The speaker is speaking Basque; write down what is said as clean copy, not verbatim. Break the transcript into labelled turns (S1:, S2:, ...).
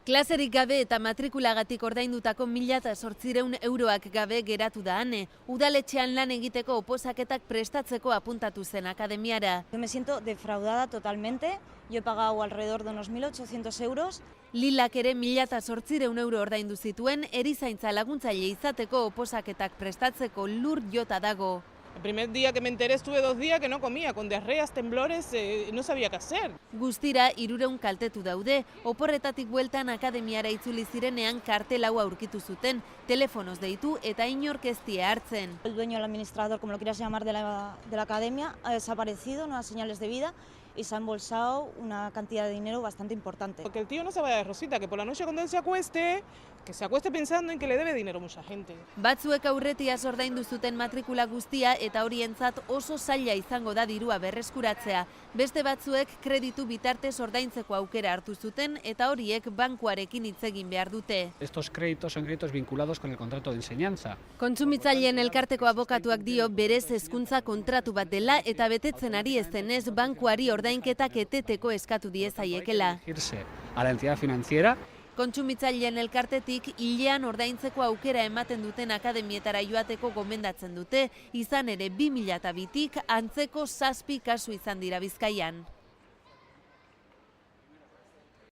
S1: Klaserik gabe eta matrikulagatik ordaindutako 1.800 euroak gabe geratu da ane. Udaletxean lan egiteko oposaketak prestatzeko apuntatu zen akademiara.
S2: Yo me siento defraudada totalmente. Yo he pagado alrededor de unos 1.800 euros.
S1: Lilak ere 1.800 euro ordaindu zituen, erizaintza laguntzaile izateko oposaketak prestatzeko lur jota dago.
S3: El primer día que me enteré estuve 2 días que no comía, con diarreas, temblores, no sabía qué hacer.
S1: Guztira 300 kaltetu daude, oporretatik bueltan akademiara itzuli zirenean kartel hau aurkitu zuten, telefonoz deitu eta inork ez die hartzen.
S2: El dueño, el administrador, como lo quieras llamar, de la academia, ha desaparecido, no da señales de vida y se ha embolsado una cantidad de dinero bastante importante.
S3: Que el tío no se vaya de rosita, que por la noche cuando él se acueste, que se acueste pensando en que le debe dinero a mucha gente.
S1: Batzuek aurretiaz ordaindu zuten matrikula guztia eta horientzat oso zaila izango da dirua berreskuratzea. Beste batzuek kreditu bitartez ordaintzeko aukera hartu zuten eta horiek bankuarekin hitz egin behar dute.
S4: Estos créditos son créditos vinculados con el contrato de enseñanza.
S1: Kontsumitzaileen elkarteko abokatuak dio berez hezkuntza kontratu bat dela eta betetzen ari ez denez bankuari ordainketak eteteko eskatu diezaiekela.
S4: Dirigirse a la entidad financiera.
S1: Kontsumitzaileen elkartetik hilean ordaintzeko aukera ematen duten akademietara joateko gomendatzen dute, izan ere 2002tik antzeko 7 kasu izan dira Bizkaian.